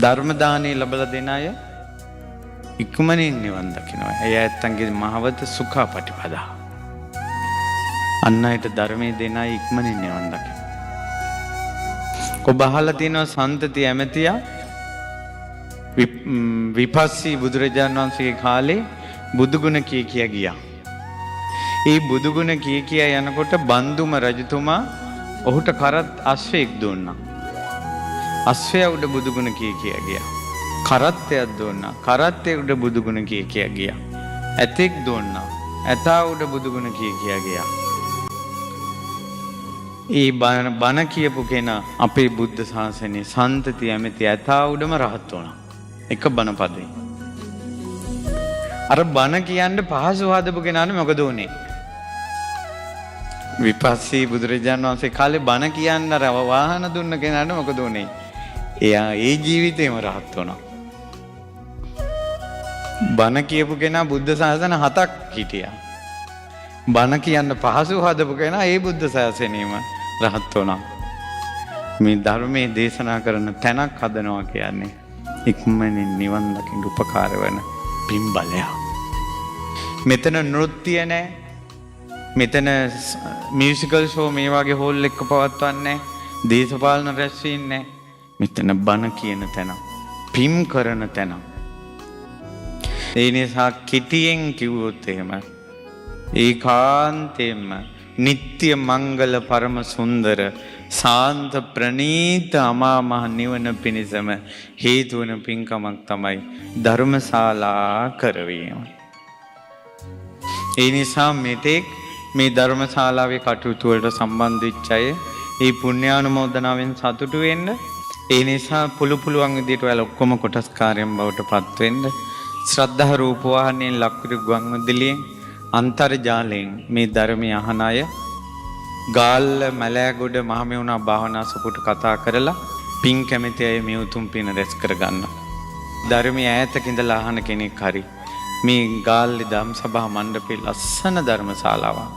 ධර්ම දානේ ලැබලා දෙන අය ඉක්මනින් නිවන් දකිනවා. එය ඇත්තන්ගේ මහවත සුඛාපටිපදා. අන්න අයට ධර්මයේ දෙන අය ඉක්මනින් නිවන් දකිනවා. ඔබ අහලා තියෙනවා සන්තති ඇමතියා විපස්සී බුදුරජාණන් වහන්සේගේ කාලේ බුදුගුණ කිය ගියා. ඒ බුදුගුණ කිය යනකොට බන්දුම රජතුමා ඔහුට කරත් අශ්වයෙක් දුන්නා. අශ්වයා උඩ බුදුගුණ කිය ගියා. කරත්තයක් දුන්නා. කරත්තේ උඩ බුදුගුණ කිය ගියා. ඇතෙක් දුන්නා. ඇතා උඩ බුදුගුණ කිය ගියා. ඒ බණ කියපු කෙනා අපේ බුද්ධ ශාසනයේ සන්තති ඇමති ඇතා උඩම රහත් වුණා. එක බණ පදේ. අර බණ කියන්න පහසු හදපු කෙනාට මොකද උනේ? විපස්සී බුදුරජාණන් වහන්සේ කාලේ බණ කියන්න අර වාහන දුන්න කෙනාට මොකද උනේ? එයා ඒ ජීවිතේම රහත් වුණා. බණ කියපු කෙනා බුද්ධ ශාසන 7ක් හිටියා. බණ කියන්න පහසු හදපු කෙනා ඒ බුද්ධ ශාසනයෙම රහත් වුණා. මේ ධර්මයේ දේශනා කරන තැනක් හදනවා කියන්නේ ඉක්මනින් නිවන් දකින්න උපකාර වෙන පින්බලය. මෙතන නෘත්‍ය නැහැ. මෙතන මියුසිකල් ෂෝ මේ වගේ හෝල් එක පවත්වන්නේ. දේශපාලන රැස්වීම් නැහැ. මෙතන බණ කියන තැන, පින් කරන තැන. ඒ නිසා කිටියෙන් කිව්වොත් එහෙම ඒකාන්තයෙන්ම නිත්‍ය මංගල පරම සුන්දර සාන්ත ප්‍රණීත අමා මහ නිවන පිණිසම හේතු වන පින්කමක් තමයි ධර්මශාලා කරවීම. ඒ නිසා මෙතෙක් මේ ධර්මශාලාවේ කටයුතු වලට සම්බන්ධ වෙච්ච අය ඒ පුණ්‍යානුමෝදනාවෙන් සතුටු වෙන්න. ඒ නිසා පුළුවන් විදිහට ඔයාලා ඔක්කොම කොටස්කාරයන් බවට පත් වෙන්න. ශ්‍රද්ධා රූපවාහිනියෙන් ලක්විරු ගුවන්විදුලියෙන් අන්තර්ජාලයෙන් මේ ධර්මය අහන අය ගාල්ල මලෑගොඩ මහමෙවුනා භාවනා සපුට කතා කරලා පින් කැමති අය මේ උතුම් පින රැස් කරගන්න. ධර්මයේ ඈතක ඉඳලා අහන කෙනෙක් හරි මේ ගාල්ලේ ධම් සභා මණ්ඩපේ ලස්සන ධර්මශාලාවක්.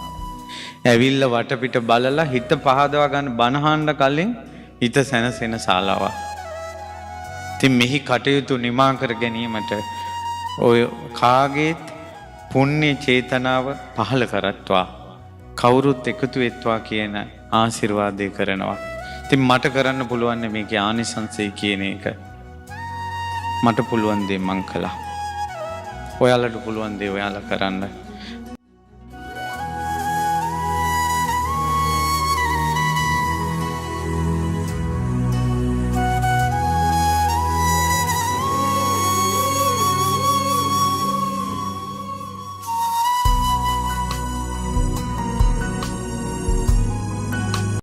ඇවිල්ලා වටපිට බලලා හිත පහදවා ගන්න බණහඬ කලින් හිත සැනසෙන ශාලාවක්. ඉතින් මෙහි කටයුතු නිමා කර ගැනීමට ඔය කාගේත් පුණ්‍ය චේතනාව පහළ කරත්වා කවුරුත් එකතු වෙත්වා කියන ආශිර්වාදය කරනවා. ඉතින් මට කරන්න පුළුවන් මේකේ ආනිසංසය කියන එක. මට පුළුවන් දේ මං කළා. ඔයාලට පුළුවන් දේ ඔයාලා කරන්න.